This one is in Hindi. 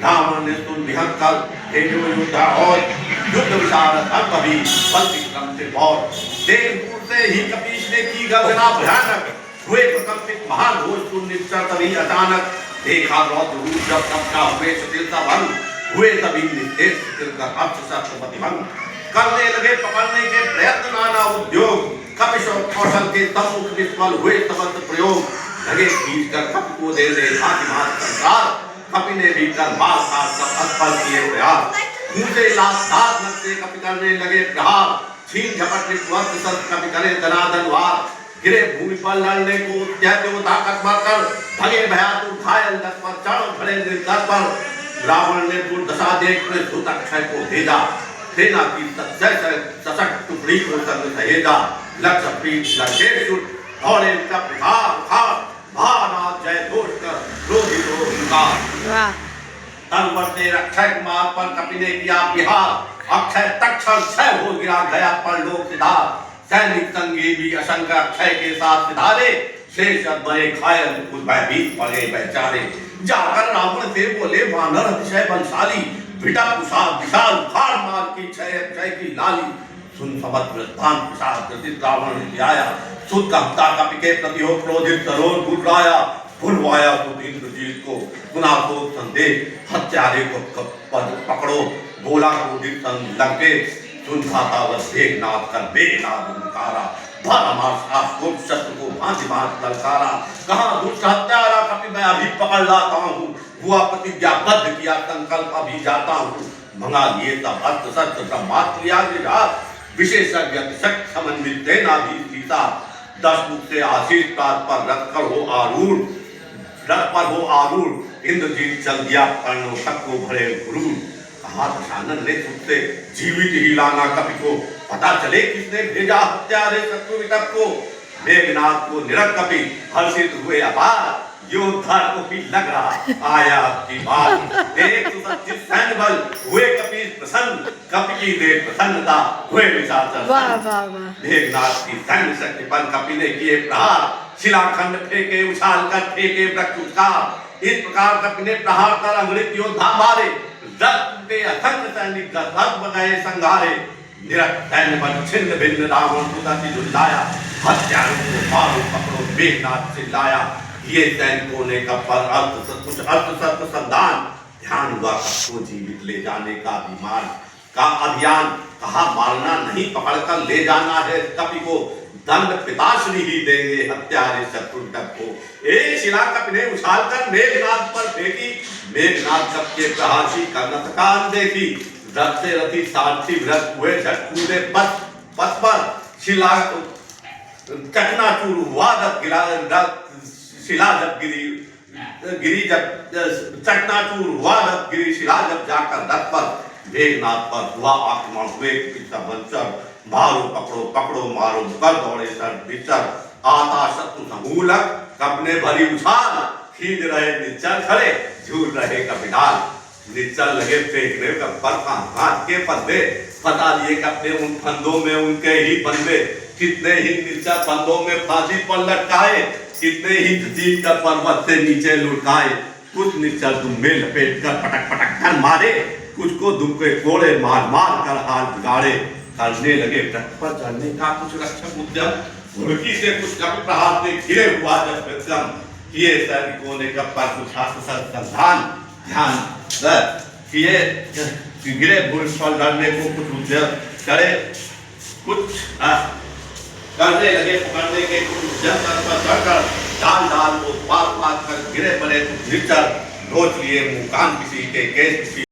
रावण ने सुन निहत कर योद्धा और युद्ध विशारद कवि बल विक्रम से और देव दूर से ही कपीश ने की गर्जना भयानक हुए प्रकंपित महाघोष सुन निश्चर तभी अचानक देखा रौद्र रूप जब सबका हुए सतिलता भंग हुए तभी निस्तेज कर शस्त्रपति भंग करने लगे पकड़ने के प्रयत्न नाना उद्योग कपिश और कौशल के तब मुख निष्फल हुए तबंध प्रयोग लगे खींच कर कपि को दे दे भांति भांति संसार कपि ने भी कर बाल काट सब असफल किए प्रयास मुझे लात नक्शे कपि करने लगे प्रहार छीन झपट निस्वर्थ सत कपि करे दनादन वार गिरे भूमि पर लड़ने को दैत्य ताकत मारकर भगे भयातुर घायल दस पर चढ़ खड़े निर्दर पर रावण ने दुर्दशा देख कर धूतक्षय को भेजा सेना की सशक्त टुकड़ी को संग सहेजा लक्ष्य पीठ लगे शुट और एक भानाथ जय घोष कर क्रोधित हो उनका तलवर से रक्षक मार्ग पर कपि ने किया बिहार अक्षय तक्षण क्षय हो गिरा गया पर लोक सिधार सैनिक संगी भी असंख्य अक्षय के साथ सिधारे शेष बने घायल कुछ भयभीत पड़े बेचारे जाकर रावण से बोले वानर अतिशय बलशाली बिटा कुशाल विशाल उखाड़ मार की क्षय की लाली सुन समझ वृद्धान प्रसाद कृतित रावण ने आया सुध कहता कपि के प्रति हो क्रोधित तरोर बुलवाया भुलवाया तो इंद्रजीत को पुनः तो संदेह हत्यारे को पकड़ो बोला क्रोधित संग लगे सुन खाता वह नाथ कर बेनाद उनकारा भर हमारा शस्त्र को भांति भांति ललकारा कहाँ दुष्ट हत्यारा कपि मैं अभी पकड़ लाता हूँ हुआ प्रतिज्ञाबद्ध किया संकल्प अभी जाता हूँ मंगा लिए तब अर्थ सत्य ब्रह्मास्त्र याद विशेषज्ञ शक्ति समन्वित भी सीता 10 मुख से आशीष प्राप्त पर रथ पर हो आरूढ़ इंद्रजीत चल दिया कर्णों तक को भरे गुरूर कहा दशानन ने तुझसे जीवित ही लाना कपि को पता चले किसने भेजा हत्यारे शत्रु विटप को मेघनाथ को निरत कपि हर्षित हुए अपार योद्धा को भी लग रहा आया की बात देख सुसज्जित सैन्य बल हुए कपि प्रसन्न कपि की देख प्रसन्नता हुए विशाल मेघनाथ की सैन्य शक्ति पर कपि ने किए प्रहार शिलाखंड फेंके उछाल कर फेंके वृक्ष उछाल इस प्रकार कपि ने प्रहार कर अंगड़ित योद्धा मारे रक्त असंख्य सैनिक रथ बनाए संघारे निरत सैन्य बल छिन्न भिन्न रावण को झुंझाया हत्यारों को मारो पकड़ो मेघनाथ से लाया ये सैनिकों ने कपर कुछ अर्थ सत्य संधान ध्यान हुआ को जीवित ले जाने का अभिमान का अभियान कहा मारना नहीं पकड़कर ले जाना है कपि को दंड पिताश्री ही देंगे हत्यारे शत्रु को एक शिला कपि ने उछालकर मेघनाथ पर फेंकी मेघनाथ सबके प्रहासी का नतकान देखी रथ से रथी सारथी व्रत हुए झट कूदे पथ पर शिला चकनाचूर हुआ शिला जब गिरी जब चकनाचूर हुआ जब गिरी शिला जब जाकर रथ पर मेघनाथ पर हुआ आक्रमण हुए मारो पकड़ो पकड़ो मारो कर दौड़े सर बिचर आता शत्रु समूलक कपने भरी उछाल खींच रहे निश्चल खड़े झूल रहे कपिडाल निश्चल लगे फेंकने का पर हाथ के पत्ते पता लिए कपने उन फंदों में उनके ही बंदे कितने ही निश्चल फंदों में फांसी पर लटकाए कितने ही जीत कर पर्वत से नीचे लुढ़काए कुछ निश्चल दुम में लपेट कर पटक पटक कर मारे कुछ को दुम के कोड़े मार मार कर हाथ बिगाड़े करने लगे वृक्ष पर चढ़ने का कुछ रक्षक उद्यम घुड़की से कुछ कपि प्रहार से घिरे हुआ जब विक्रम किए सैनिकों ने कपा कुछ संधान ध्यान किए गिरे भूमि पर लड़ने को कुछ उद्यम करे कुछ करने लगे पकड़ने के कुछ उद्यम पर चढ़कर डाल डाल को पार पार कर गिरे पड़े कुछ निचर नोच लिए मुंह कान किसी के केस